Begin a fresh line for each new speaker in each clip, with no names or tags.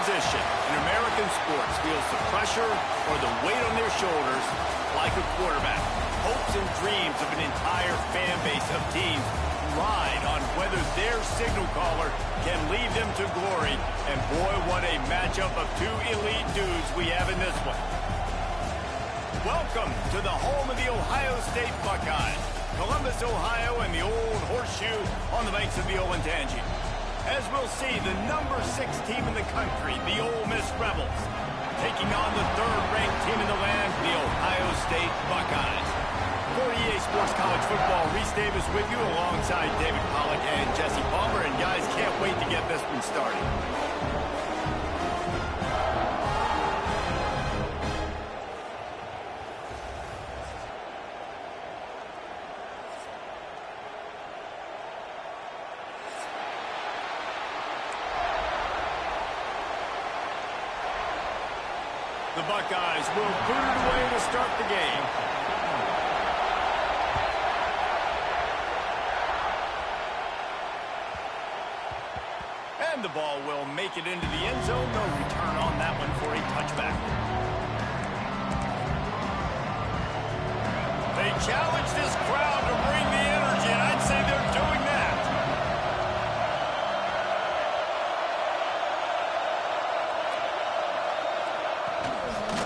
position in American sports feels the pressure or the weight on their shoulders like a quarterback. Hopes and dreams of an entire fan base of teams ride on whether their signal caller can lead them to glory. And boy, what a matchup of two elite dudes we have in this one. Welcome to the home of the Ohio State Buckeyes. Columbus, Ohio, and the old horseshoe on the banks of the Olentangy. As we'll see, the number 6 team in the country, the Ole Miss Rebels, taking on the third-ranked team in the land, the Ohio State Buckeyes. For EA Sports College Football, Reese Davis with you alongside David Pollack and Jesse Palmer. And guys, can't wait to get this one started. The Buckeyes will boot it away to start the game. And the ball will make it into the end zone. No return on that one for a touchback. They challenge this crowd to bring the energy, and I'd say they're doing that.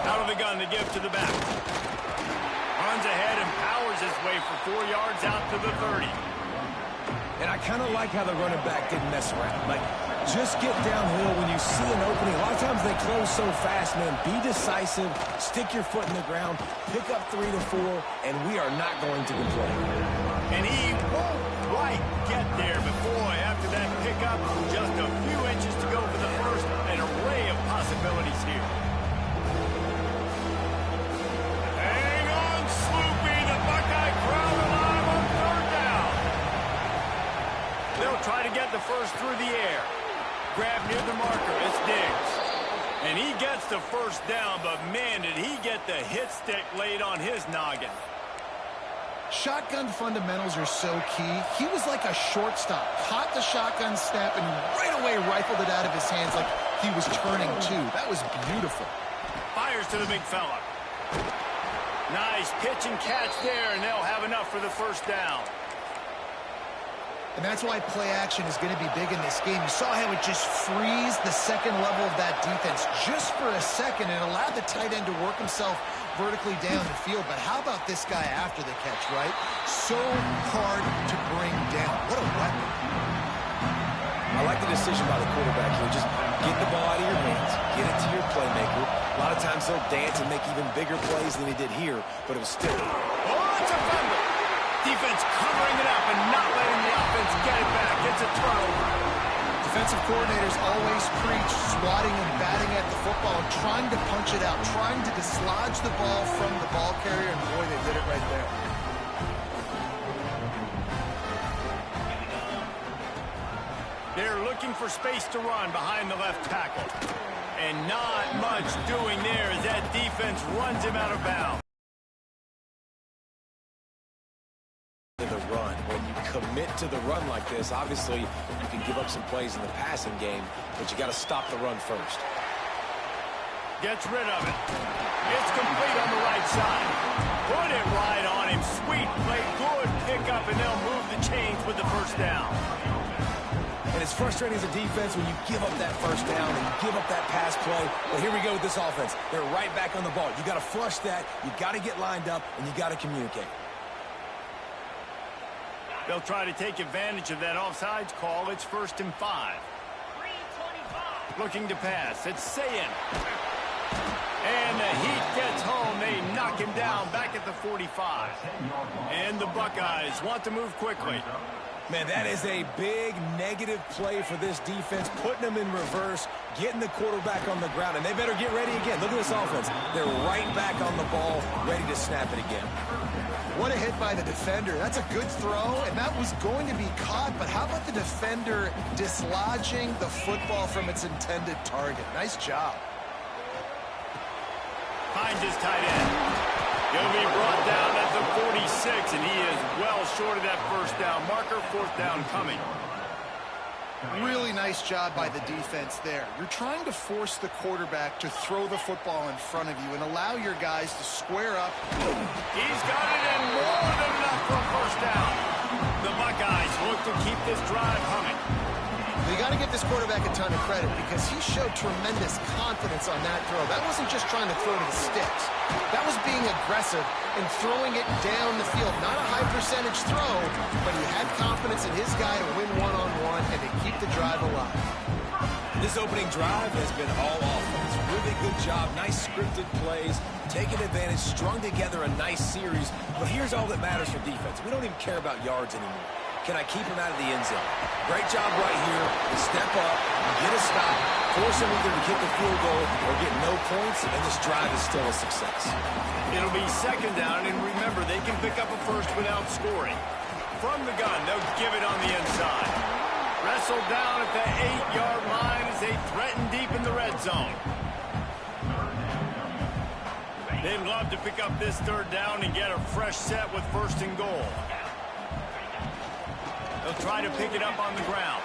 Out of the gun to give to the back. Runs ahead and powers his way for 4 yards out to the 30.
And I kind of like how the running back didn't mess around. Like, just get downhill when you see an opening. A lot of times they close so fast, man. Be decisive, stick your foot in the ground, pick up 3 to 4, and we are not going to complain.
And he won't quite get there, but boy, after that pickup, just a few inches to go for the first. An array of possibilities here. Hang on, Sloopy, the Buckeye crowd alive on third down. They'll try to get the first through the air. Grab near the marker, it's Diggs. And he gets the first down, but man, did he get the hit stick laid on his noggin.
Shotgun fundamentals are so key. He was like a shortstop. Caught the shotgun snap and right away rifled it out of his hands like he was turning too. That was beautiful.
Fires to the big fella. Nice pitch and catch there, and they'll have enough for the first down.
And that's why play action is going to be big in this game. You saw how it just frees the second level of that defense just for a second and allowed the tight end to work himself vertically down the field. But how about this guy after the catch, right? So hard to bring down. What a weapon.
I like the decision by the quarterback here. Just get the ball out of your hands, get it to your playmaker. A lot of times he'll dance and make even bigger plays than he did here, but it was still.
Oh, it's a fumble. Defense covering it up and not letting the offense get it back. It's a turnover.
Defensive coordinators always preach swatting and batting at the football and trying to punch it out, trying to dislodge the ball from the ball carrier, and boy, they did it right there.
They're looking for space to run behind the left tackle. And not much doing there as that defense runs him out of bounds.
The run. When you commit to the run like this, obviously you can give up some plays in the passing game, but you got to stop the run first.
Gets rid of it. It's complete on the right side. Put it right on him. Sweet play, good pickup, and they'll move the chains with the first down.
And it's frustrating as a defense when you give up that first down and you give up that pass play. But here we go with this offense. They're right back on the ball. You got to flush that. You got to get lined up, and you got to communicate.
They'll try to take advantage of that offsides call. It's 1st and 5. Looking to pass. It's Sayin. And the Heat gets home. They knock him down back at the 45. And the Buckeyes want to move quickly.
Man, that is a big negative play for this defense, putting them in reverse, getting the quarterback on the ground, and they better get ready again. Look at this offense. They're right back on the ball, ready to snap it again.
What a hit by the defender. That's a good throw, and that was going to be caught, but how about the defender dislodging the football from its intended target? Nice job.
Finds his tight end. He'll be brought down at the 46, and he is well short of that first down marker. 4th down coming.
Really nice job by the defense there. You're trying to force the quarterback to throw the football in front of you and allow your guys to square up.
He's got it in more than enough for a first down. The Buckeyes look to keep this drive humming.
You got to give this quarterback a ton of credit because he showed tremendous confidence on that throw. That wasn't just trying to throw to the sticks. That was being aggressive and throwing it down the field. Not a high percentage throw, but he had confidence in his guy to win one-on-one and to keep the drive alive.
This opening drive has been all offense. Really good job. Nice scripted plays. Taking advantage, strung together a nice series. But here's all that matters for defense. We don't even care about yards anymore. Can I keep him out of the end zone? Great job right here. Step up, get a stop, force him either to kick the field goal or get no points, and this drive is still a success.
It'll be second down, and remember, they can pick up a first without scoring. From the gun, they'll give it on the inside. Wrestled down at the 8-yard line as they threaten deep in the red zone. They'd love to pick up this third down and get a fresh set with first and goal. They'll try to pick it up on the ground.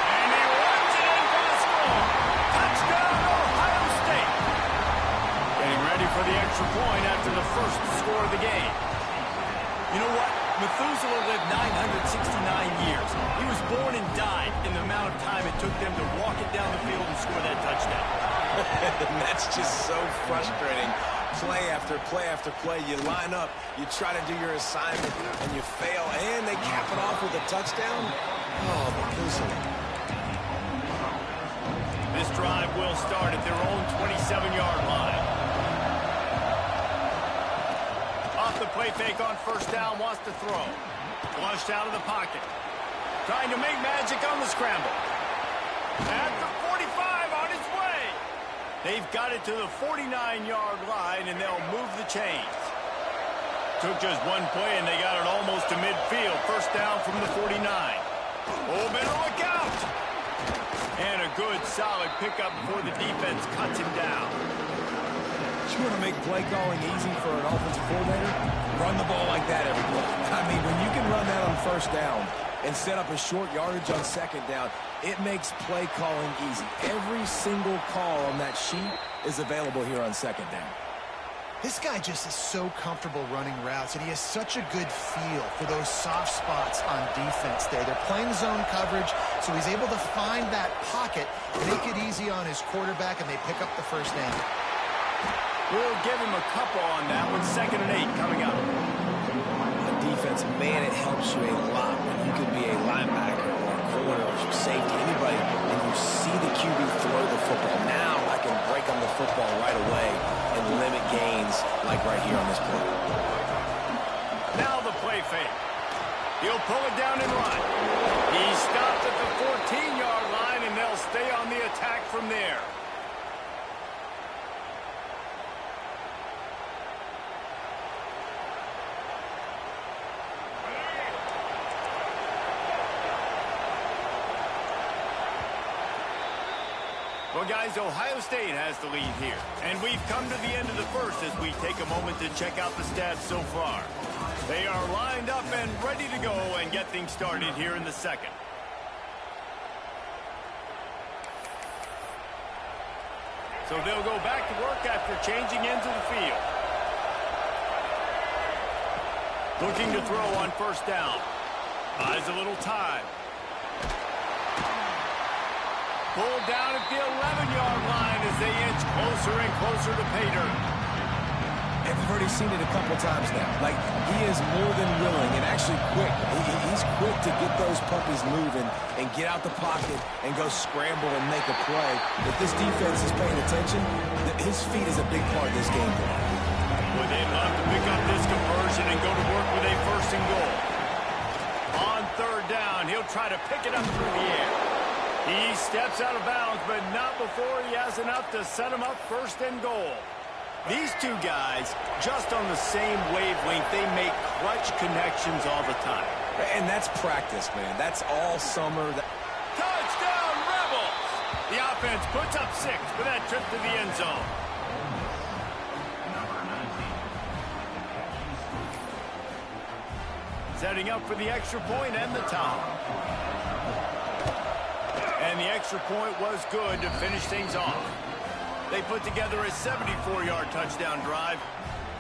And he runs it in for the score. Touchdown, Ohio State. Getting ready for the extra point after the first score of the game. You know what? Methuselah lived 969 years. He was born and died in the amount of time it took them to walk it down the field and score that touchdown.
And that's just so frustrating. Play after play after play, you line up, you try to do your assignment, and you fail, and they cap it off with a touchdown? Oh, Methuselah.
This drive will start at their own 27-yard line. Off the play fake on first down, wants to throw. Flushed out of the pocket. Trying to make magic on the scramble. At the 45, on its way. They've got it to the 49-yard line, and they'll move the chains. Took just one play, and they got it almost to midfield. First down from the 49. Oh, better look out! And a good, solid pickup before the defense cuts him down.
You want to make play calling easy for an offensive coordinator? Run the ball like that every play. I mean, when you can run that on first down and set up a short yardage on second down, it makes play calling easy. Every single call on that sheet is available here on second down.
This guy just is so comfortable running routes, and he has such a good feel for those soft spots on defense there. They're playing zone coverage, so he's able to find that pocket, make it easy on his quarterback, and they pick up the first down.
We'll give him a couple on that one. 2nd and 8 coming up.
On defense, man, it helps you a lot when you can be a linebacker or a corner or safety, anybody, and you see the QB throw the football. Now I can break on the football right away and limit gains like right here on this play.
Now the play fake. He'll pull it down and run. He stopped at the 14-yard line, and they'll stay on the attack from there. Well, guys, Ohio State has the lead here. And we've come to the end of the first as we take a moment to check out the stats so far. They are lined up and ready to go and get things started here in the second. So they'll go back to work after changing into the field. Looking to throw on first down. Buys a little time. Pulled down at the 11-yard line as they inch closer and closer to pay dirt.
And we've already seen it a couple times now. Like, he is more than willing and actually quick. He's quick to get those puppies moving and get out the pocket and go scramble and make a play. If this defense is paying attention, his feet is a big part of this game plan.
Well, they'd love to pick up this conversion and go to work with a first and goal. On third down, he'll try to pick it up through the air. He steps out of bounds, but not before he has enough to set him up first and goal. These two guys, just on the same wavelength, they make clutch connections all the time.
And that's practice, man. That's all summer.
Touchdown, Rebels! The offense puts up 6 for that trip to the end zone. Setting up for the extra point and the tie. And the extra point was good to finish things off. They put together a 74-yard touchdown drive,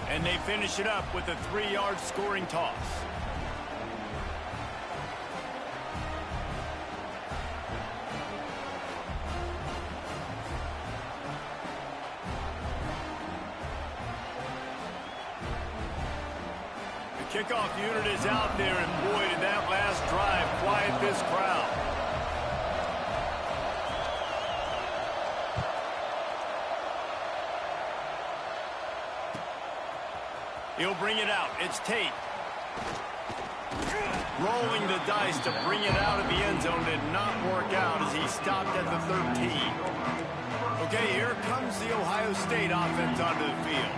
and they finish it up with a 3-yard scoring toss. Kickoff unit is out there, and boy, did that last drive quiet this crowd. He'll bring it out. It's Tate. Rolling the dice to bring it out of the end zone did not work out as he stopped at the 13. Okay, here comes the Ohio State offense onto the field.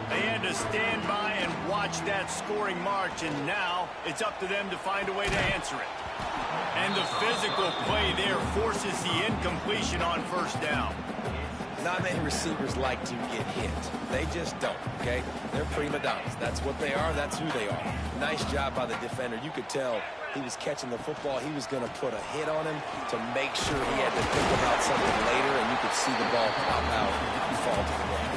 They had to stand by and watch that scoring march, and now it's up to them to find a way to answer it. And the physical play there forces the incompletion on first down.
Not many receivers like to get hit. They just don't, okay? They're prima donnas. That's what they are. That's who they are. Nice job by the defender. You could tell he was catching the football. He was going to put a hit on him to make sure he had to think about something later, and you could see the ball pop out and fall to the ground.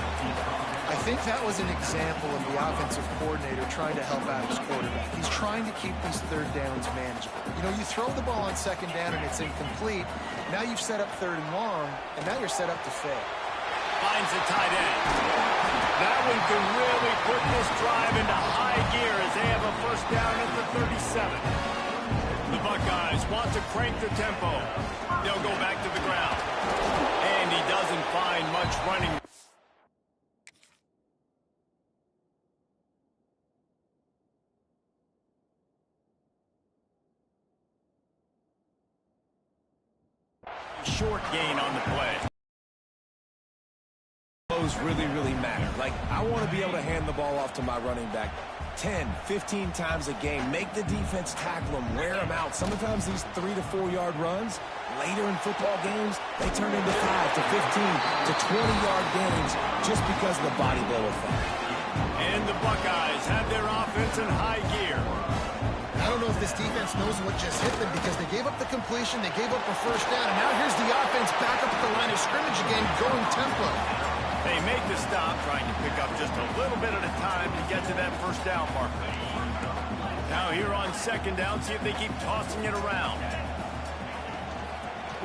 I think that was an example of the offensive coordinator trying to help out his quarterback. He's trying to keep these third downs manageable. You know, you throw the ball on second down and it's incomplete. Now you've set up third and long, and now you're set up to fail.
Finds the tight end. That one can really put this drive into high gear as they have a first down at the 37. The Buckeyes want to crank the tempo. They'll go back to the ground. And he doesn't find much running. Short gain on the play.
Those really matter. Like, I want to be able to hand the ball off to my running back 10, 15 times a game. Make the defense tackle them, wear them out. Sometimes these 3 to 4 yard runs, later in football games, they turn into 5 to 15 to 20-yard gains just because of the body blow effect.
And the Buckeyes have their offense in high gear.
I don't know if this defense knows what just hit them because they gave up the completion, they gave up a first down, and now here's the offense back up at the line of scrimmage again, going tempo.
They make the stop, trying to pick up just a little bit at a time to get to that first down marker. Now here on second down, see if they keep tossing it around.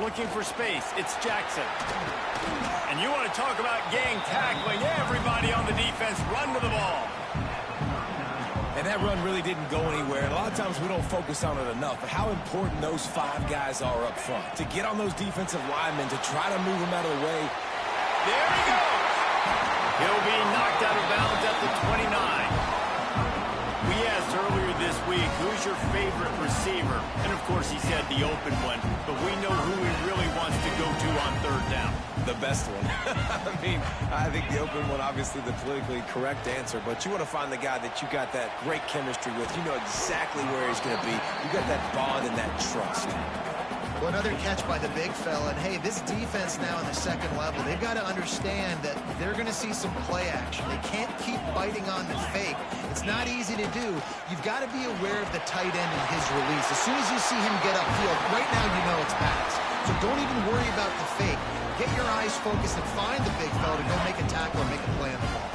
Looking for space, it's Jackson. And you want to talk about gang tackling, everybody on the defense run to the ball.
And that run really didn't go anywhere. And a lot of times we don't focus on it enough, but how important those 5 guys are up front. To get on those defensive linemen, to try to move them out of the way.
There he goes. He'll be knocked out of bounds at the 29. We asked earlier this week, who's your favorite receiver? And of course he said the open one, but we know who he really wants to go to on third down.
The best one. I mean, I think the open one, obviously the politically correct answer, but you want to find the guy that you got that great chemistry with. You know exactly where he's going to be. You got that bond and that trust.
Well, another catch by the big fella. And, hey, this defense now in the second level, they've got to understand that they're going to see some play action. They can't keep biting on the fake. It's not easy to do. You've got to be aware of the tight end and his release. As soon as you see him get upfield, right now you know it's pass. So don't even worry about the fake. Get your eyes focused and find the big fella to go make a tackle or make a play on the ball.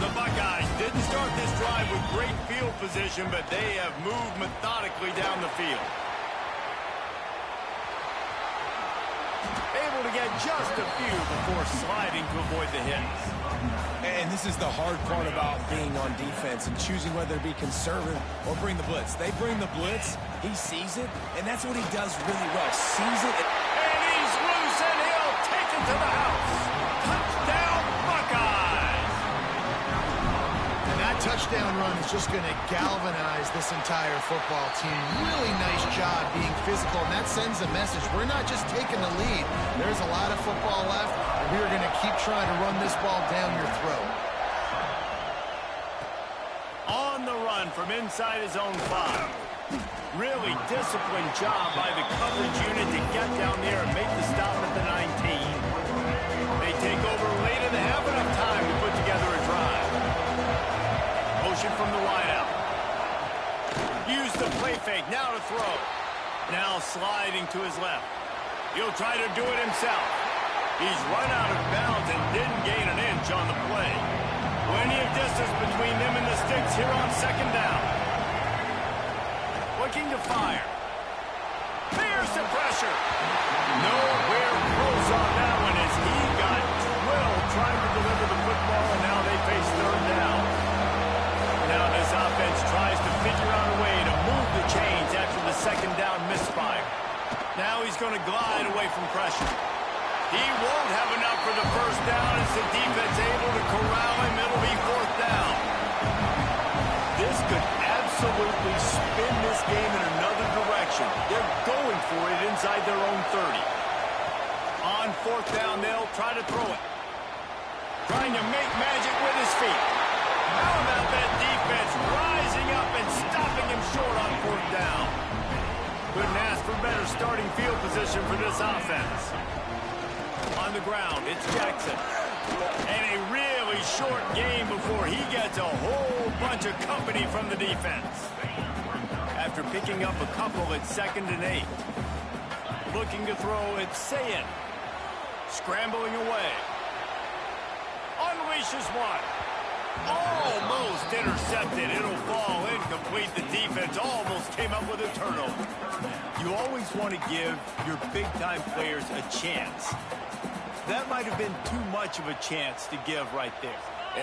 The Buckeyes didn't start this drive with great field position, but they have moved methodically down the field. Able to get just a few before sliding to avoid the hits.
And this is the hard part about being on defense and choosing whether to be conservative or bring the blitz. They bring the blitz, he sees it, and that's what he does really well. Sees it.
And he's loose, and he'll take it to the house. Touchdown, Buckeyes!
And that touchdown run is just going to galvanize this entire football team. Really nice job being physical, and that sends a message. We're not just taking the lead. There's a lot of football left, and we're going to keep trying to run this ball down your throat.
On the run from inside his own 5. Really disciplined job by the coverage unit to get down there and make the stop at the 19. They take over late in the half, enough time to put together a drive. Motion from the wideout. Use the play fake, now to throw. Now sliding to his left. He'll try to do it himself. He's run out of bounds and didn't gain an inch on the play. Plenty of distance between them and the sticks here on second down. Looking to fire. There's the pressure. Nowhere close on that one as he got drilled trying to deliver the football, and now they face third down. Now this offense tries to figure out a way to move the chains after the second down misfire. Now he's going to glide away from pressure. He won't have enough for the first down as the defense able to corral him. It'll be fourth down. This could absolutely spin this game in another direction. They're going for it inside their own 30. On fourth down, they'll try to throw it. Trying to make magic with his feet. How about that defense rising up and stopping him short on fourth down? Couldn't ask for better starting field position for this offense. On the ground, it's Jackson. And a really short game before he gets a whole bunch of company from the defense. After picking up a couple at 2nd and 8. Looking to throw, it's Sayin. Scrambling away. Unleashes one. Almost intercepted. It'll fall incomplete. The defense almost came up with a turnover. You always want to give your big-time players a chance. That might have been too much of a chance to give right there.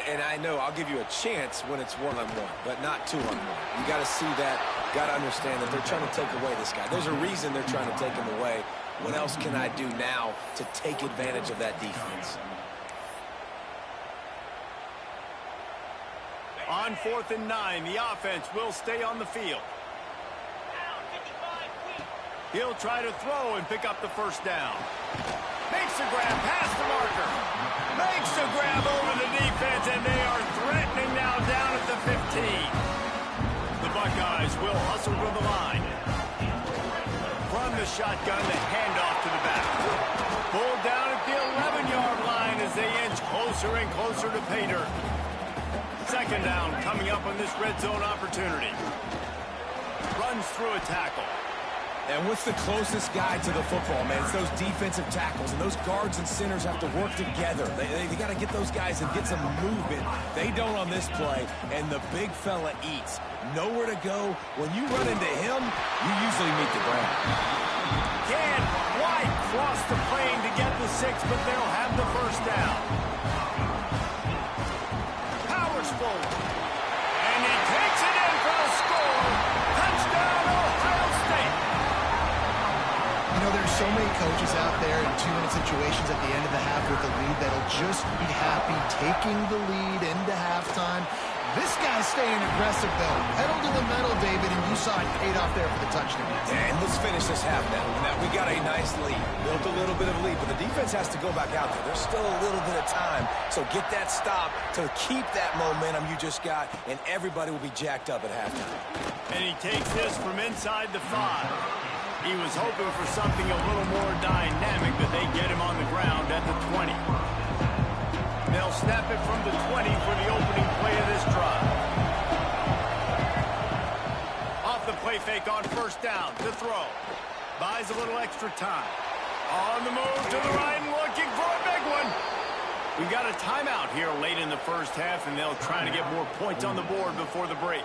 And I know I'll give you a chance when it's one-on-one, but not two-on-one. You got to see that, got to understand that they're trying to take away this guy. There's a reason they're trying to take him away. What else can I do now to take advantage of that defense?
On 4th and 9, the offense will stay on the field. He'll try to throw and pick up the first down. Makes the grab past the marker. Makes the grab over the defense, and they are threatening now down at the 15. The Buckeyes will hustle to the line. From the shotgun, the handoff to the back. Pulled down at the 11-yard line as they inch closer and closer to pay dirt. Second down coming up on this red zone opportunity. Runs through a tackle.
And what's the closest guy to the football, man? It's those defensive tackles, and those guards and centers have to work together. They got to get those guys and get some movement. They don't on this play, and the big fella eats. Nowhere to go. When you run into him, you usually meet the ground.
Can't quite cross the plane to get the 6, but they'll have the first down. Powers forward. And he takes it in for the score. Touchdown, Ohio State.
You know, there's so many coaches out there in 2-minute situations at the end of the half with the lead that'll just be happy taking the lead into halftime. This guy's staying aggressive, though. Pedal to the metal, David, and you saw it paid off there for the touchdown.
And let's finish this half now. Now, we got a nice lead. Built a little bit of a lead, but the defense has to go back out there. There's still a little bit of time. So get that stop to keep that momentum you just got, and everybody will be jacked up at halftime.
And he takes this from inside the 5. He was hoping for something a little more dynamic, but they get him on the ground at the 20. They'll snap it from the 20 for the opening play of this drive. Off the play fake on first down to throw. Buys a little extra time. On the move to the right and looking for a big one. We've got a timeout here late in the first half, and they'll try to get more points on the board before the break.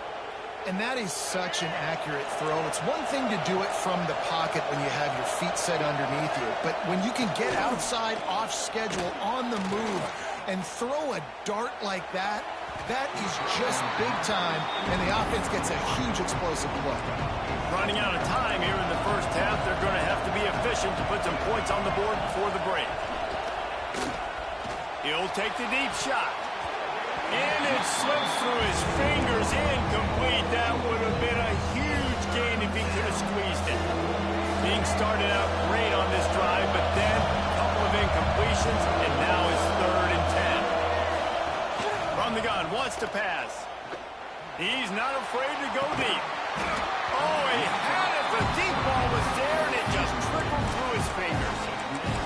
And that is such an accurate throw. It's one thing to do it from the pocket when you have your feet set underneath you, but when you can get outside, off schedule, on the move, and throw a dart like that, that is just big time, and the offense gets a huge explosive play.
Running out of time here in the first half, they're going to have to be efficient to put some points on the board before the break. He'll take the deep shot. And it slips through his fingers, incomplete. That would have been a huge gain if he could have squeezed it. Being started out great on this drive, but then a couple of incompletions, and now it's 3rd and 10. From the gun, wants to pass. He's not afraid to go deep. Oh, he had it. The deep ball was there, and it just trickled through his fingers.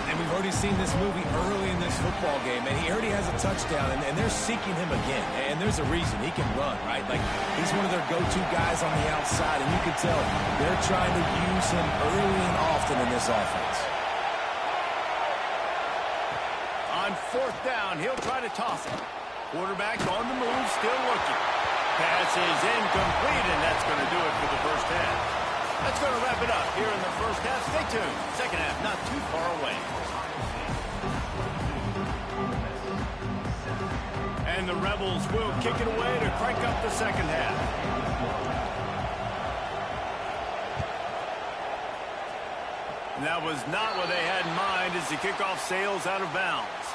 And we've already seen this movie early in this football game, and he already has a touchdown, and they're seeking him again. And there's a reason. He can run, right? Like, he's one of their go-to guys on the outside, and you can tell they're trying to use him early and often in this offense.
4th down. He'll try to toss it. Quarterback on the move, still looking. Pass is incomplete, and that's going to do it for the first half. That's going to wrap it up here in the first half. Stay tuned. Second half not too far away. And the Rebels will kick it away to crank up the second half. And that was not what they had in mind as the kickoff sails out of bounds.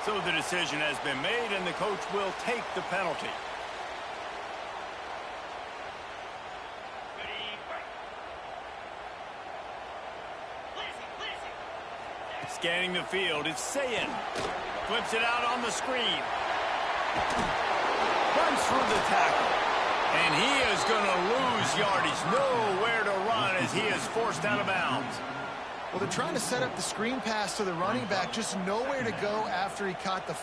So the decision has been made, and the coach will take the penalty. Scanning the field, it's Sayin. Flips it out on the screen. Runs through the tackle. And he is going to lose yardage. Nowhere to run as he is forced out of bounds.
Well, they're trying to set up the screen pass to the running back. Just nowhere to go after he caught the